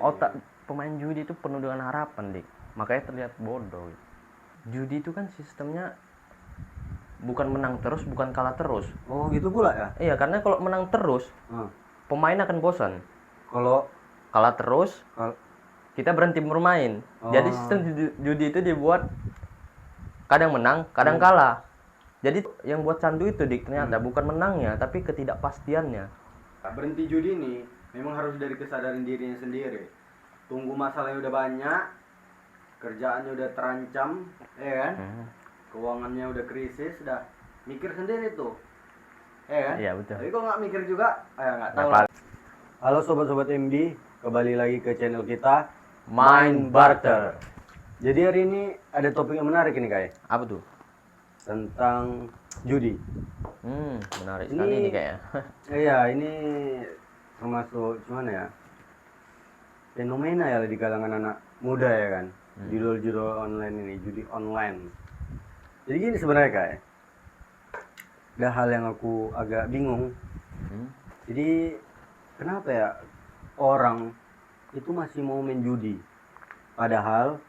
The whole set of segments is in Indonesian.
otak pemain judi itu penuh dengan harapan, Dik. Makanya terlihat bodoh. Judi itu kan sistemnya bukan menang terus, bukan kalah terus. Oh gitu pula ya? Iya, karena kalau menang terus, pemain akan bosan. Kalau Kalah terus, kita berhenti bermain. Jadi sistem judi itu dibuat kadang menang, kadang kalah. Jadi yang buat candu itu, Dik, ternyata bukan menangnya, tapi ketidakpastiannya. Berhenti judi ini memang harus dari kesadaran dirinya sendiri. Tunggu masalahnya udah banyak, kerjaannya udah terancam, ya kan? Keuangannya udah krisis, udah mikir sendiri tuh, ya kan? Iya, betul. Tapi kok nggak mikir juga, nggak tahu lah. Halo sobat-sobat MD, kembali lagi ke channel kita Main Barter. Jadi hari ini ada topik yang menarik ini Kai, Apa tuh? tentang judi. Menarik sekali ini kayaknya. Iya, ini termasuk gimana ya? Fenomena ya di kalangan anak muda ya kan. Judul-judul online ini, judi online. Jadi gini sebenarnya Kak. Ada hal yang aku agak bingung. Jadi kenapa ya orang itu masih mau main judi? Padahal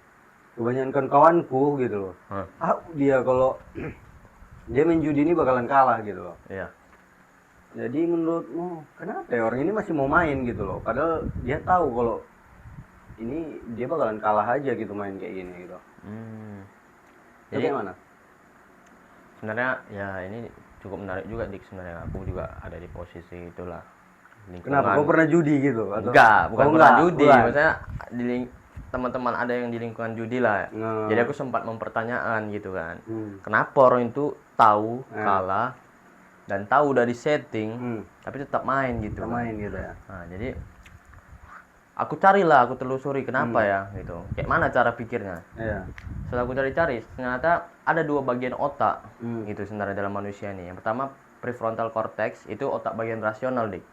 kebanyakan kawanku gitu loh. Dia kalau dia main judi ini bakalan kalah gitu loh. Iya. Jadi menurutmu kenapa ya orang ini masih mau main gitu loh? Padahal dia tahu kalau ini dia bakalan kalah aja gitu main kayak gini gitu. Jadi gimana? Sebenarnya ya ini cukup menarik juga, Dik. Sebenarnya aku juga ada di posisi itulah. Kenapa? Kau pernah judi gitu? Atau? Enggak, bukan pernah judi. Bukan. Maksudnya teman-teman ada yang di lingkungan judi lah. Jadi aku sempat mempertanyakan gitu kan. Kenapa orang itu tahu kalah dan tahu udah di setting tapi tetap main gitu. Tetap main gitu ya. Nah, jadi aku carilah, aku telusuri kenapa ya gitu. Kayak mana cara pikirnya. Iya. Setelah aku cari-cari, ternyata ada dua bagian otak gitu sebenarnya dalam manusia ini. Yang pertama prefrontal cortex, itu otak bagian rasional, Dik.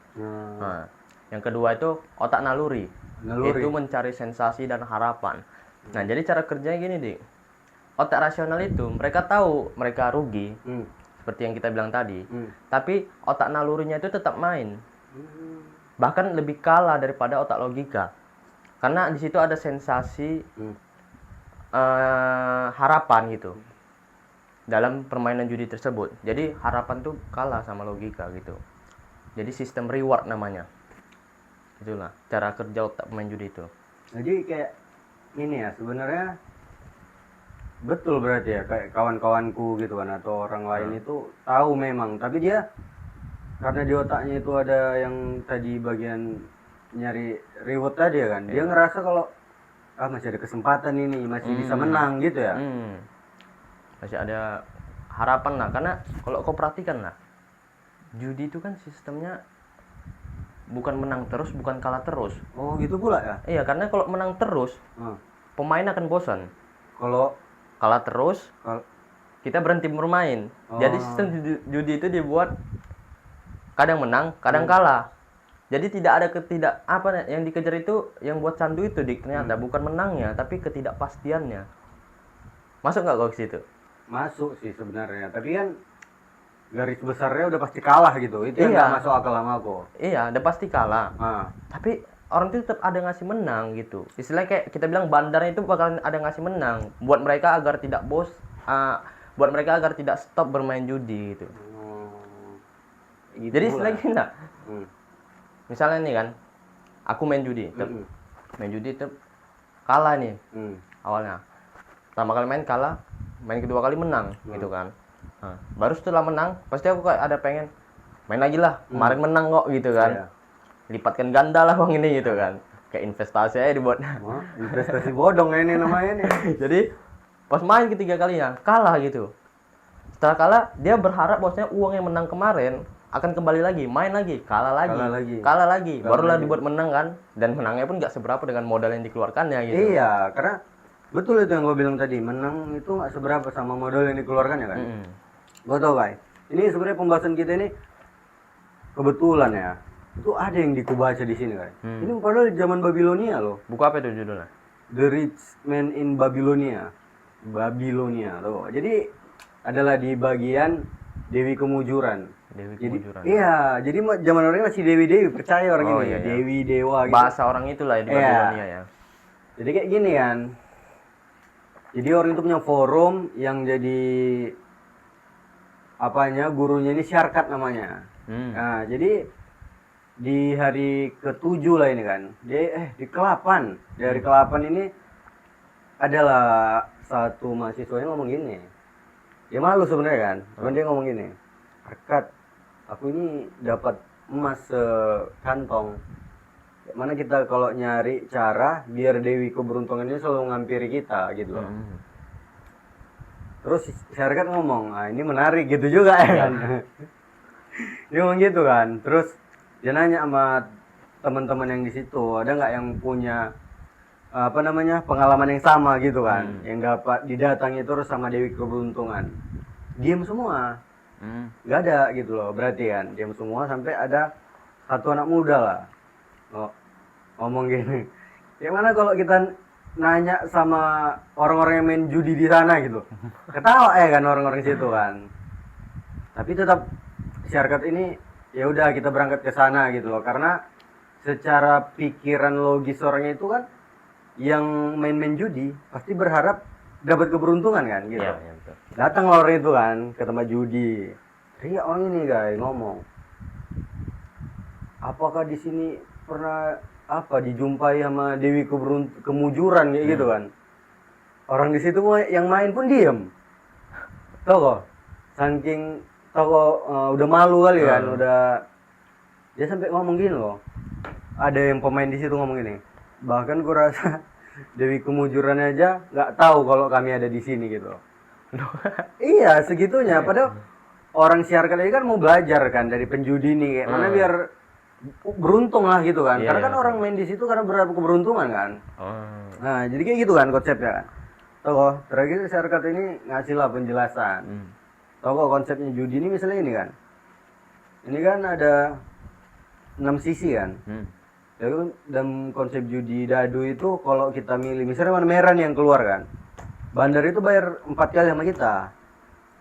Nah, yang kedua itu otak naluri. Itu mencari sensasi dan harapan. Nah, jadi cara kerjanya gini, Dik. Otak rasional itu mereka tahu mereka rugi, seperti yang kita bilang tadi. Tapi otak nalurinya itu tetap main. Bahkan lebih kalah daripada otak logika. Karena di situ ada sensasi harapan gitu. Dalam permainan judi tersebut. Jadi harapan tuh kalah sama logika gitu. Jadi sistem reward namanya. Itulah cara kerja otak pemain judi itu. Jadi kayak ini ya sebenarnya betul berarti ya kayak kawan-kawanku gitu kan atau orang lain itu tahu memang, tapi dia karena di otaknya itu ada yang tadi bagian nyari reward tadi ya kan. Dia ngerasa kalau masih ada kesempatan ini, masih bisa menang gitu ya. Masih ada harapan lah, karena kalau kau perhatikan lah, judi itu kan sistemnya bukan menang terus, bukan kalah terus. Oh gitu pula ya? Iya, karena kalau menang terus, pemain akan bosan. Kalau kalah terus, kita berhenti bermain. Jadi sistem judi itu dibuat kadang menang, kadang kalah. Jadi tidak ada yang dikejar itu, yang buat candu itu, Dik, ternyata bukan menangnya, tapi ketidakpastiannya. Masuk nggak kau ke situ? Masuk sih sebenarnya, tapi kan garis besarnya udah pasti kalah gitu. Itu yang nggak masuk akal sama aku. Iya, udah pasti kalah. Tapi orang itu tetap ada ngasih menang gitu. Istilahnya kayak kita bilang bandarnya itu bakalan ada ngasih menang buat mereka agar tidak buat mereka agar tidak stop bermain judi gitu. Gitu. Jadi istilahnya gini, misalnya nih kan, aku main judi, kalah nih awalnya. Pertama kali main kalah, main kedua kali menang gitu kan. Nah, baru setelah menang pasti aku kayak ada pengen main lagi lah, kemarin menang kok gitu kan. Lipatkan ganda lah uang ini gitu kan, kayak investasi aja dibuat. Investasi bodong ini namanya nih. Jadi pas main ketiga kalinya kalah gitu, setelah kalah dia berharap bahwasanya uang yang menang kemarin akan kembali lagi, main lagi, kalah lagi, barulah dibuat menang kan. Dan menangnya pun nggak seberapa dengan modal yang dikeluarkannya gitu. Iya, karena betul itu yang gue bilang tadi, menang itu nggak seberapa sama modal yang dikeluarkannya kan. Gue tau guys, ini sebenarnya pembahasan kita ini kebetulan ya, itu ada yang dikubaca di sini guys. Ini padahal zaman Babilonia loh. Buku apa itu judulnya? The Rich Man in Babylonia. Tuh. Jadi adalah di bagian Dewi Kemujuran. Dewi Jadi kemujuran. iya, jadi zaman orang masih dewi-dewi, percaya orang Oh, ini, iya, iya. dewi dewa gitu. Bahasa orang itulah ya di Iya. Babilonia ya. Jadi kayak gini kan. Jadi orang itu punya forum yang jadi apanya gurunya ini Syarkat namanya. Nah, jadi di hari ke-7 lah ini kan. Di ke-8. Di hari ke-8 ini adalah satu mahasiswa yang ngomong gini. Dia malu sebenarnya kan. Cuman dia ngomong gini. Arkat, aku ini dapat emas sekantong. Mana kita kalau nyari cara biar Dewi Keberuntungan ini selalu ngampiri kita gitu loh. Terus Syarkat ngomong, ah ini menarik gitu juga ya kan. Dia ngomong gitu kan. Terus dia nanya sama teman-teman yang di situ, ada nggak yang punya apa namanya pengalaman yang sama gitu kan, yang dapat didatangi terus sama Dewi Keberuntungan. Diam semua, nggak ada gitu loh. Berarti kan diam semua sampai ada satu anak muda lah ngomong gini, gimana kalau kita nanya sama orang-orang yang main judi di sana gitu. Ketawa ya kan orang-orang situ kan. Tapi tetap Syarkat ini ya udah kita berangkat ke sana gitu loh, karena secara pikiran logis orangnya itu kan yang main-main judi pasti berharap dapat keberuntungan kan gitu. Iya, betul. Datang orang itu kan ke tempat judi. Iya orang ini guys ngomong, apakah di sini pernah dijumpai sama Dewi Kemujuran kayak gitu kan. Orang di situ yang main pun diem. Tahu kok, saking udah malu kali kan, udah dia sampai ngomong gini loh. Ada yang pemain di situ ngomong gini, bahkan ku rasa Dewi Kemujuran aja nggak tahu kalau kami ada di sini gitu. Iya segitunya. Padahal orang Syarkat ini kan mau belajar kan dari penjudi nih, kayak mana biar beruntung lah gitu kan. Karena kan orang main di situ karena berharap keberuntungan kan. Nah jadi kayak gitu kan konsepnya. Tokoh terakhir Syarkat ini ngasih lah penjelasan. Tokoh konsepnya judi ini misalnya ini kan. Ini kan ada 6 sisi kan. Jadi dalam konsep judi dadu itu kalau kita milih misalnya warna merah nih yang keluar kan. Bandar itu bayar 4 kali sama kita.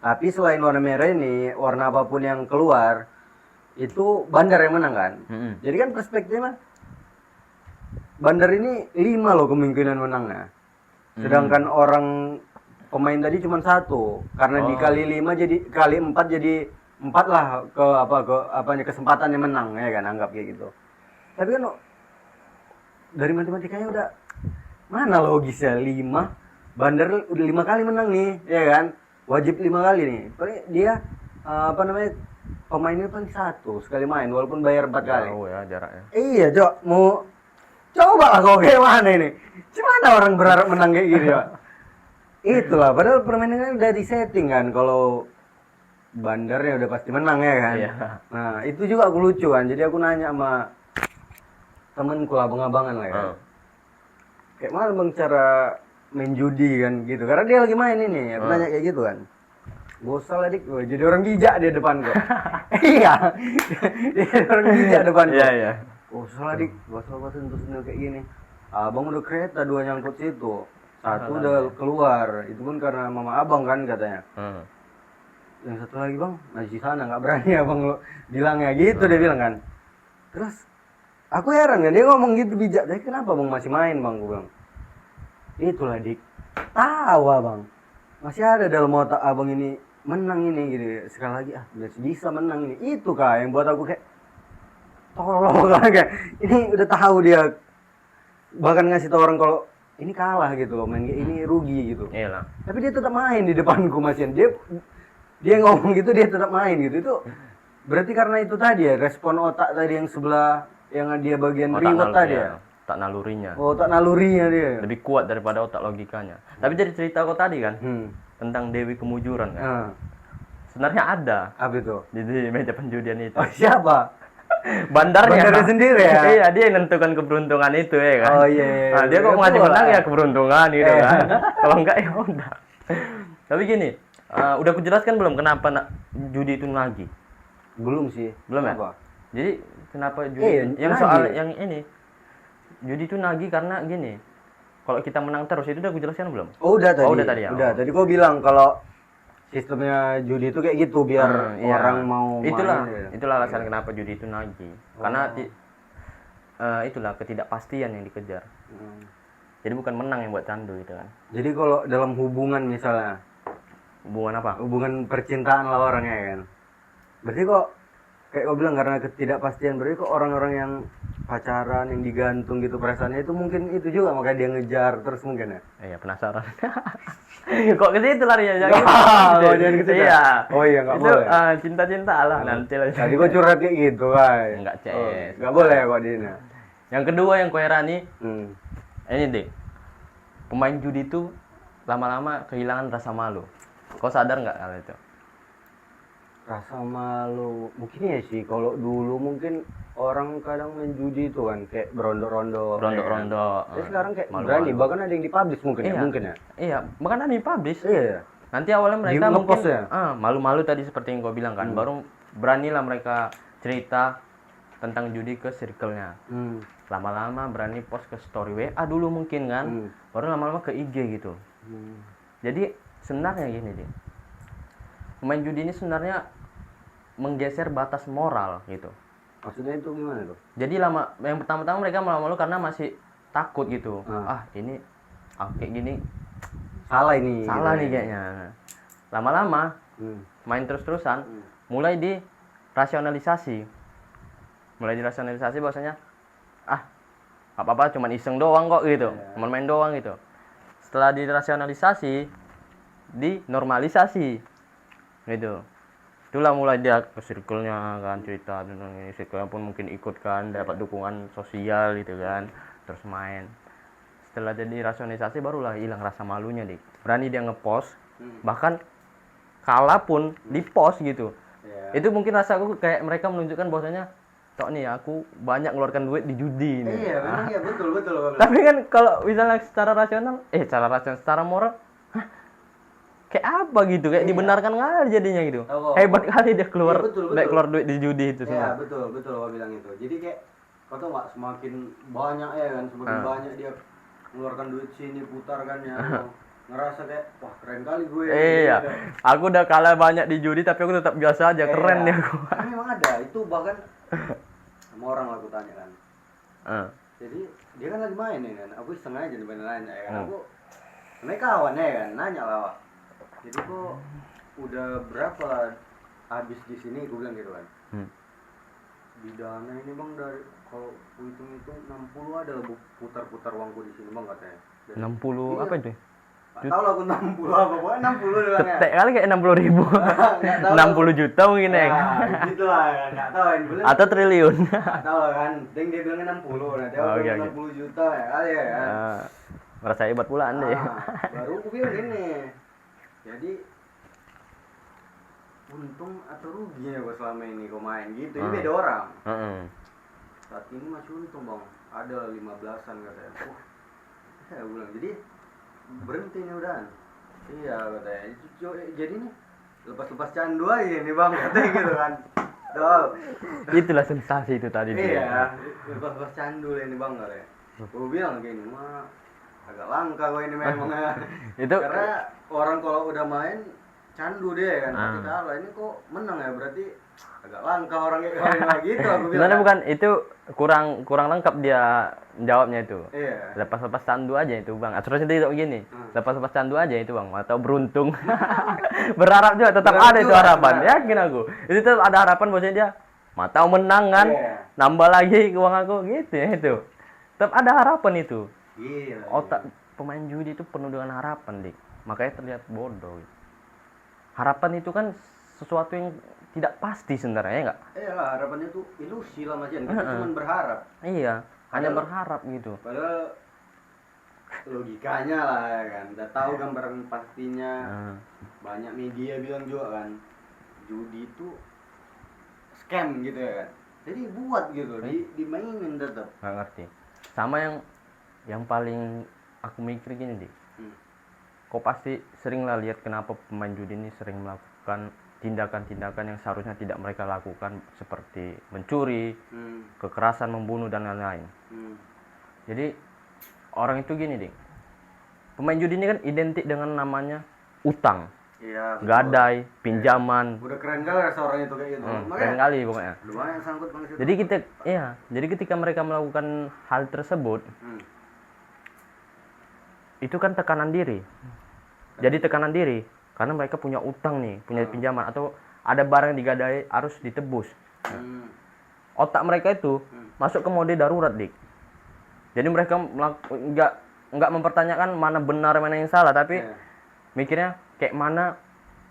Tapi selain warna merah ini, warna apapun yang keluar itu bandar yang menang kan. Jadi kan perspektifnya bandar ini 5 loh kemungkinan menangnya. Sedangkan orang pemain tadi cuma 1. Karena dikali 5 jadi kali 4 jadi 4 lah kesempatannya menang ya kan, anggap kayak gitu. Tapi kan dari matematikanya udah mana logisnya 5 bandar udah 5 kali menang nih ya kan, wajib 5 kali nih. Paling dia pemainnya paling 1 sekali main walaupun bayar 4 kali. Oh ya jaraknya. Iya Cok, mau coba lah kau kayak mana ini, gimana orang berharap menang kayak gini Cok. Itulah padahal permainannya udah di setting kan, kalau bandarnya udah pasti menang ya kan. Nah itu juga aku lucu kan, jadi aku nanya sama temenku abang-abangan lah ya. Kayak mana bang cara main judi kan gitu, karena dia lagi main ini, aku nanya kayak gitu kan. Bosal adik gue, jadi orang bijak dia depan gue. Iya, dia orang bijak depan gue. Iya. Bosal adik, bosal terus kayak gini. Abang udah kereta 2 nyangkut situ, 1 udah keluar, itu pun karena mama abang kan katanya. Yang 1 lagi bang masih sana, nggak berani abang lo bilangnya gitu. Dia bilang kan. Terus aku heran kan dia ngomong gitu bijak, tapi kenapa bang masih main bang, gue bilang. Itulah dik, tawa bang, masih ada dalam otak abang ini menang ini gitu. Sekali lagi bisa menang ini, itu kah yang buat aku kayak tolong kan, kayak ini udah tahu dia bahkan ngasih tau orang kalau ini kalah gitu loh, main kayak ini rugi gitu. Iyalah. Tapi dia tetap main di depanku masih dia ngomong gitu, dia tetap main gitu. Itu berarti karena itu tadi ya, respon otak tadi yang sebelah yang dia bagian reward tadi ya. Otak nalurinya. Otak nalurinya dia. Lebih kuat daripada otak logikanya. Tapi dari cerita kau tadi kan tentang Dewi Kemujuran kan. Sebenarnya ada. Apa itu? Di meja penjudian itu. Oh, siapa? Bandarnya sendiri ya? Iya, dia yang nentukan keberuntungan itu ya kan. Oh iya. Nah, dia kok ngasih menang ya keberuntungan gitu kan. Kalau enggak ya udah. Tapi gini, udah aku jelaskan belum kenapa judi itu nagih? Belum sih. Belum ya? Apa? Jadi kenapa judi yang nagih. soal yang ini? Judi itu nagih karena gini. Kalau kita menang terus itu udah aku jelaskan belum? Oh, udah tadi. Oh, udah tadi ya. Udah. Tadi gua bilang kalau sistemnya judi itu kayak gitu biar Iya. orang mau itulah main ya. itulah alasan kenapa judi itu nagih. Karena itulah ketidakpastian yang dikejar. Jadi bukan menang yang buat candu itu kan. Jadi kalau dalam hubungan misalnya, Hubungan apa? hubungan percintaan lah orangnya kan. Berarti kok kayak kau bilang karena ketidakpastian, berarti kok orang-orang yang pacaran yang digantung gitu perasaannya itu mungkin itu juga makanya dia ngejar terus mungkin ya. Iya, penasaran. Kok ke situ larinya? Jangan gitu. Oh, jangan ke situ. Iya. Oh iya nggak Itu boleh. cinta-cinta lah nanti lah. Tadi kok curhat kayak gitu kan. Enggak, Ces. Oh, nggak boleh ya kok di ini. Yang kedua yang koherani Hmm. ini deh. Pemain judi itu lama-lama kehilangan rasa malu. Kau sadar nggak hal itu? Rasa malu mungkin ya sih kalau dulu mungkin orang kadang main judi itu kan kayak berondo-rondo. Rondo-rondo. Tapi sekarang kayak Malu-malu. berani, bahkan ada yang dipublish mungkin ya, Iya. mungkin ya. Iya, bahkan ada yang publish. Iya. Nanti awalnya mereka Di mungkin ngepost ya? malu-malu tadi seperti yang kau bilang kan. Baru beranilah mereka cerita tentang judi ke circle-nya. Lama-lama berani post ke story WA dulu mungkin kan. Baru lama-lama ke IG gitu. Jadi sebenarnya gini deh. Pemain judi ini sebenarnya menggeser batas moral gitu. Maksudnya itu gimana tuh? Jadi yang pertama-tama mereka malu-malu karena masih takut gitu. Ini kayak gini Salah ini. salah gitu nih ya. kayaknya. Lama-lama main terus-terusan mulai dirasionalisasi. Mulai dirasionalisasi bahwasanya apa-apa cuman iseng doang kok gitu. Cuman main doang gitu. Setelah dirasionalisasi, dinormalisasi. Gitu. Itulah mulai dia ke circle-nya kan cerita tentang ini, circle-nya pun mungkin ikut kan, dapat dukungan sosial gitu kan, terus main. Setelah jadi rasionalisasi barulah hilang rasa malunya dik. Berani dia ngepost, bahkan kalah pun di-post gitu. Itu mungkin rasaku kayak mereka menunjukkan bahwasanya tok nih aku banyak ngeluarkan duit di judi nih. Iya, memang iya betul. Tapi kan kalau misalnya secara rasional, secara moral, kayak apa gitu, kayak dibenarkan nggak jadinya gitu. Hebat kali dia keluar, betul. keluar duit di judi itu Iya, semua. betul kau bilang itu. Jadi kayak kau tau nggak semakin banyak ya kan, semakin banyak dia mengeluarkan duit sini putar kan ya. Ngerasa kayak wah keren kali gue. Iya, aku udah kalah banyak di judi tapi aku tetap biasa aja, keren nih aku. Tapi memang ada itu bahkan sama orang lah aku tanya kan. Jadi dia kan lagi main nih kan, aku iseng aja nih main nanya ya kan. Aku namanya kawan ya kan, nanya lah Wak. Jadi kok udah berapa habis di sini, gue bilang gitu kan. Di dana ini bang dari kalau aku hitung-hitung 60 ada lah putar-putar uangku di sini bang katanya. 60 apa itu? Gak tau lah aku 60 apa, pokoknya 60 dia bilangnya. Ketek kali kayak 60.000. Nggak tahu. 60 juta mungkin ya. Gitu lah kan, gak tau kan. Atau triliun. Gak tau lah kan, dia bilangnya 60, nanti aku Oke, bilang 60 juta ya kali ya kan. Merasa hebat pula anda ya. Baru aku bilang gini, jadi untung atau ruginya gue selama ini kau main gitu, ini beda orang. Saat ini masih untung bang, ada 15-an katanya. Saya bilang, jadi berhenti nih udah. Iya katanya, jadi nih lepas-lepas candu aja nih bang, katanya gitu kan. Tuh. Itulah sensasi itu tadi. Iya, lepas-lepas candu ini bang katanya. Gue bilang gini, mah agak langka gue ini memang. Itu Karena orang kalau udah main candu dia kan, pasti kalah. Ini kok menang ya, berarti agak langka orang kayak gitu aku bilang. sebenarnya bukan itu, kurang lengkap dia jawabnya itu. Iya. Lepas candu aja itu bang. Aturan sendiri kayak gini. Lepas candu aja itu bang. Atau beruntung. Berharap juga tetap Berharap ada itu juga, harapan. benar. Yakin aku. Itu tetap ada harapan bahwasanya dia mau menang kan. Iya. Nambah lagi uang aku gitu ya itu. Tetap ada harapan itu. Gila. Otak pemain judi itu penuh dengan harapan dik. Makanya terlihat bodoh. Harapan itu kan sesuatu yang tidak pasti sebenarnya, ya nggak? Iya lah, harapannya tuh ilusi lah Mas Jan. Kita cuma berharap. Iya, hanya Padahal- berharap gitu. Padahal logikanya lah ya kan. Udah tahu gambaran pastinya. Banyak media bilang juga kan, judi itu scam gitu ya kan. Jadi buat gitu, dimainin tetap. Nggak ngerti. Sama yang paling aku mikir gini dik. Kau pasti sering lah lihat kenapa pemain judi ini sering melakukan tindakan-tindakan yang seharusnya tidak mereka lakukan, seperti mencuri, kekerasan, membunuh dan lain-lain. Jadi orang itu gini dik, pemain judi ini kan identik dengan namanya utang. Iya, betul. gadai, pinjaman. Udah keren kali rasa orang itu kayak gitu. Keren kali pokoknya. Lumayan sangkut bang situ. Jadi ketika mereka melakukan hal tersebut, itu kan tekanan diri. Jadi tekanan diri karena mereka punya utang nih, punya pinjaman atau ada barang yang digadai harus ditebus. Otak mereka itu masuk ke mode darurat, Dik. Jadi mereka nggak mempertanyakan mana benar mana yang salah, tapi mikirnya kayak mana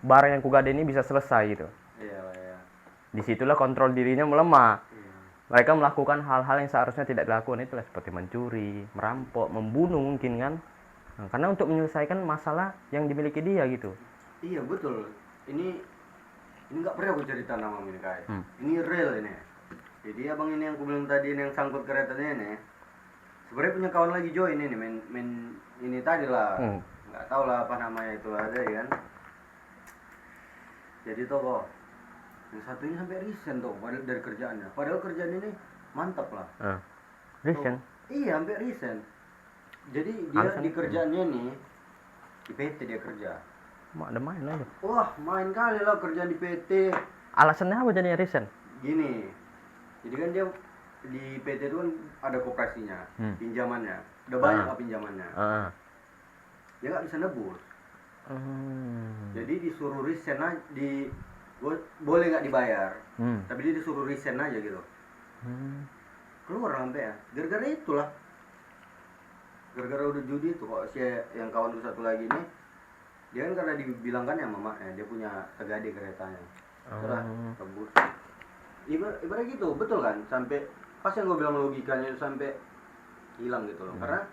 barang yang kugadai ini bisa selesai gitu. Iya. Disitulah kontrol dirinya melemah. Mereka melakukan hal-hal yang seharusnya tidak dilakukan, itulah seperti mencuri, merampok, membunuh mungkin kan. Nah, karena untuk menyelesaikan masalah yang dimiliki dia gitu. Iya betul. Ini nggak pernah aku cerita nama ini kayak. Ini real ini. Jadi abang ini yang aku bilang tadi ini yang sangkut keretanya ini. Sebenarnya punya kawan lagi join ini main ini tadi lah. Nggak tahu lah apa namanya itu ada ya kan. Jadi tuh yang satu ini sampai resign tuh dari kerjaannya. Padahal kerjaan ini mantap lah. Resign? Iya hampir resign. Jadi dia di kerjaannya nih di PT dia kerja. Ada main aja. Wah main kali lah kerjaan di PT. Alasannya apa jadi resign? Gini, jadi kan dia di PT itu kan ada koperasinya, pinjamannya, udah banyak lah pinjamannya. Dia nggak bisa nebus. Jadi disuruh resign aja, boleh nggak dibayar, tapi dia disuruh resign aja gitu. Keluar sampai ya, gara-gara itulah, gara-gara udah judi itu kok si yang kawan satu lagi ini, dia kan karena dibilangkan ya mamanya dia punya tegade keretanya, sudah tebus. Ibarat gitu, betul kan? Sampai pas yang gue bilang logikanya itu sampai hilang gitu loh, karena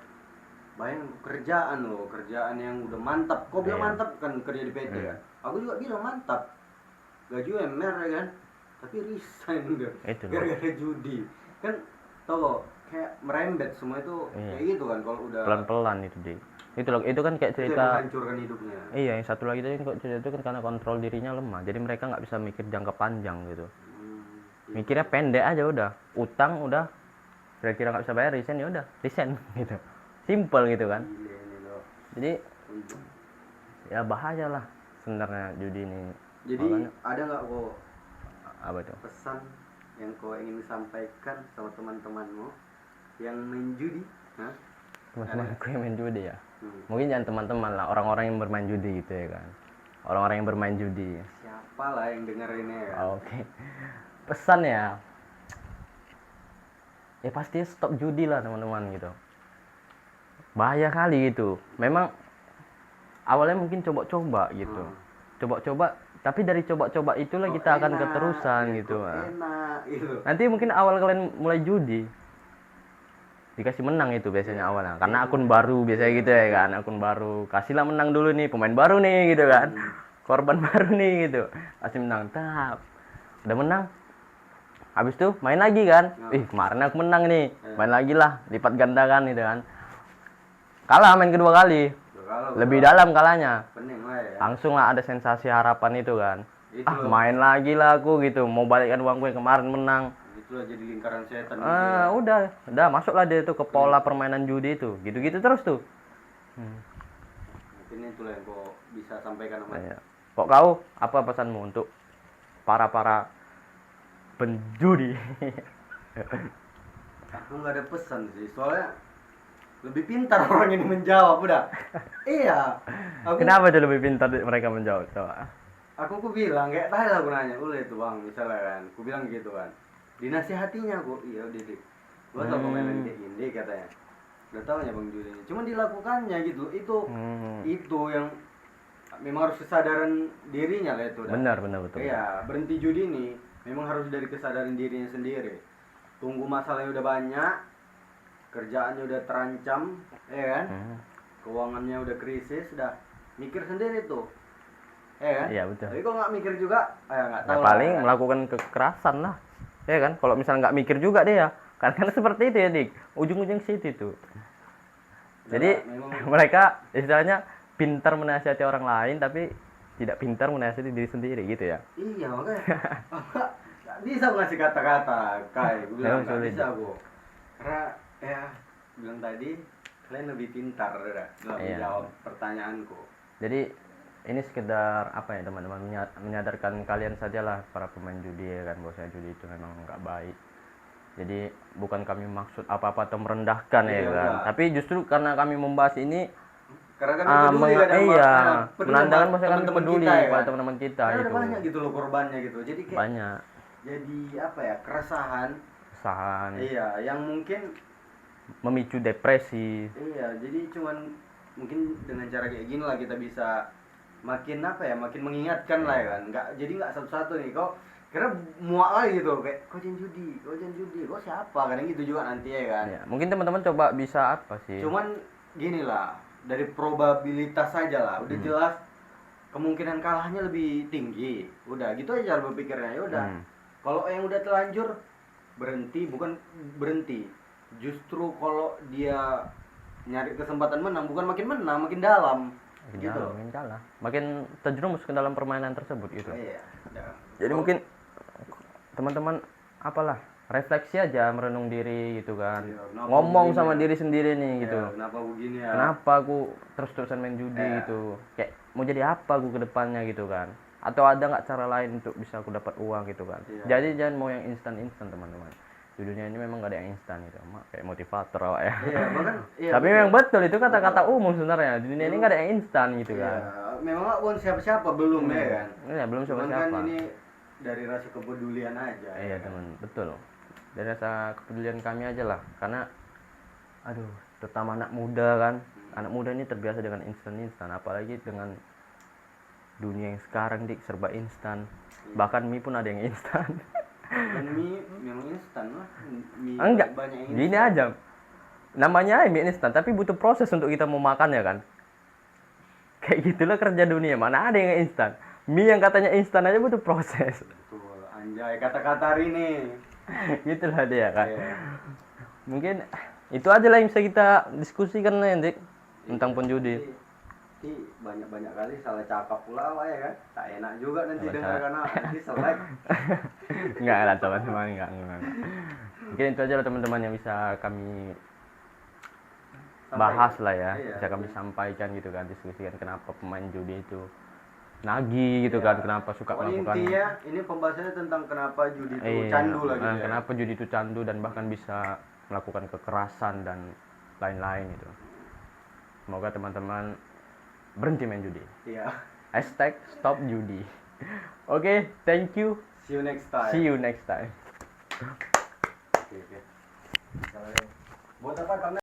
bayang kerjaan yang udah mantap. Kok bilang mantap kan kerja di PT kan? Aku juga bilang mantap, gaji UMR ya kan, tapi resign udah gara-gara judi kan. Tau kayak merembet semua itu kayak gitu kan kalau udah pelan-pelan itu deh. Itu kan kayak cerita menghancurkan hidupnya. Iya, yang satu lagi tadi kok cerita itu kan karena kontrol dirinya lemah. Jadi mereka nggak bisa mikir jangka panjang gitu. Mikirnya pendek aja udah. Utang udah kira-kira nggak bisa bayar, resign ya udah, resign gitu. Simple gitu kan. Jadi ya bahaya lah sebenarnya judi ini. Jadi makanya, ada nggak kok apa itu pesan yang kau ingin disampaikan sama teman-temanmu yang main judi? Teman-temanku yang main judi ya? Mungkin jangan teman-teman lah, orang-orang yang bermain judi gitu ya kan. Orang-orang yang bermain judi. Siapa lah yang denger ini ya? Oke. Pesan ya pasti stop judi lah teman-teman gitu. Bahaya kali gitu. Memang awalnya mungkin coba-coba gitu. Coba-coba, tapi dari coba-coba itulah kita akan keterusan gitu. Enak gitu. Nanti mungkin awal kalian mulai judi dikasih menang itu biasanya awalnya, karena akun baru biasanya gitu ya kan, akun baru kasihlah menang dulu nih, pemain baru nih gitu kan, korban baru nih gitu, kasih menang, udah menang, habis itu main lagi kan, kemarin aku menang nih, main lagi lah, lipat gandakan gitu kan, kalah main kedua kali, lebih dalam kalahnya, langsung lah ada sensasi harapan itu kan, main lagi lah aku gitu, mau balikkan uang gue kemarin menang. Itulah jadi lingkaran setan. Udah masuklah dia tuh ke pola permainan judi itu, gitu-gitu terus tuh. Mungkin itulah yang kau bisa sampaikan sama. Kok kau apa pesanmu untuk para penjudi? Aku nggak ada pesan sih, soalnya lebih pintar orang ini menjawab udah. Iya. Kenapa tuh lebih pintar mereka menjawab? Coba. Aku bilang kayak tadi aku nanya, boleh tuh bang, misalnya kan, aku bilang gitu kan. Dinasihatinya aku, iya udah deh, gua tau komenan kayak gini katanya, udah tau ya bang judi ini, cuma dilakukannya gitu, itu yang memang harus kesadaran dirinya lah itu. Benar betul. Iya, berhenti judi ini memang harus dari kesadaran dirinya sendiri. Tunggu masalahnya udah banyak, kerjaannya udah terancam, ya kan, keuangannya udah krisis, udah mikir sendiri tuh, ya kan. Iya betul. Tapi kalau nggak mikir juga, nggak tahu. Paling lah, melakukan kekerasan lah. Ya kan, kalau misalnya nggak mikir juga deh ya, karena seperti itu ya Dik, ujung-ujung situ tuh. Jadi mereka istilahnya pintar menasihati orang lain, tapi tidak pintar menasihati diri sendiri gitu ya. Iya makanya, nggak bisa ngasih kata-kata, gue bilang nggak bisa aku, karena ya bilang tadi kalian lebih pintar dalam menjawab pertanyaanku. Jadi ini sekedar apa ya teman-teman, menyadarkan kalian sajalah para pemain judi ya kan, bahwasanya judi itu memang nggak baik. Jadi bukan kami maksud apa-apa atau merendahkan ya Iya, kan, enggak. tapi justru karena kami membahas ini Karena kami peduli kan sama iya, peduli menandakan sama bahwasanya kami teman-teman peduli kita, ya pada kan? teman-teman kita Karena itu. ada banyak gitu loh korbannya gitu. Jadi kayak Banyak jadi apa ya, keresahan. kesahan, Iya, yang mungkin memicu depresi. iya, jadi cuman mungkin dengan cara kayak gini lah kita bisa makin apa ya, makin mengingatkan lah ya kan. Nggak satu-satu nih kok kira muak lagi gitu kayak kau jangan judi, kau siapa, kadang gitu juga nanti ya kan. Ya, mungkin teman-teman coba bisa apa sih? Cuman gini lah, dari probabilitas saja lah, udah jelas kemungkinan kalahnya lebih tinggi. Udah gitu aja cara berpikirnya. Ya udah. Kalau yang udah terlanjur bukan berhenti. Justru kalau dia nyari kesempatan menang, bukan makin menang, makin dalam. Makin Gitu. dalam, makin kalah, makin terjerumus ke dalam permainan tersebut gitu. Iya. Jadi mungkin teman-teman apalah, refleksi aja, merenung diri gitu kan. Iya, kenapa Ngomong begini sama ya? diri sendiri nih gitu. Ya, kenapa begini ya? Kenapa aku terus-terusan main judi Iya. gitu? Kayak mau jadi apa aku ke depannya gitu kan? Atau ada nggak cara lain untuk bisa aku dapat uang gitu kan? Iya. Jadi jangan mau yang instan-instan teman-teman. Di dunia ini memang gak ada yang instan gitu, kayak motivator awak ya. Iya, bahkan iya. Tapi memang betul itu kata-kata umum sebenarnya. Di dunia ini gak ada yang instan gitu Iya, kan. memang bukan siapa-siapa belum ya kan. Iya, belum Cuman siapa-siapa. kan ini dari rasa kepedulian aja. Iya teman, betul. Dari rasa kepedulian kami aja lah, karena aduh, terutama anak muda kan, anak muda ini terbiasa dengan instan, apalagi dengan dunia yang sekarang dik serba instan. Bahkan mie pun ada yang instan. Dan mie memang instan lah. Mie Enggak, banyak yang gini aja, namanya mie instan, tapi butuh proses untuk kita mau makan ya kan. Kayak gitulah kerja dunia, mana ada yang instan. Mie yang katanya instan aja butuh proses. Betul, anjay kata-kata hari ini. Gitulah dia kan. Iya. Mungkin itu aja lah yang bisa kita diskusikan nanti tentang penjudi. Nanti banyak-banyak kali salah cakap pula Wak, ya kan. Tak enak juga nanti Salah dengar cakap. karena nanti selek. Enggak lah teman-teman, enggak. Mungkin itu aja lah teman-teman yang bisa kami bahas lah ya, Iya, bisa kami sampaikan gitu kan, diskusikan kenapa pemain judi itu nagih gitu kan, kenapa suka Pokoknya melakukan intinya ini pembahasannya tentang kenapa judi itu iya, candu lah gitu ya. kenapa judi itu candu dan bahkan bisa melakukan kekerasan dan lain-lain gitu. Semoga teman-teman berhenti main judi. Iya. #stop judi. Oke, thank you. See you next time. See you next time. Oke. Buat apa kamu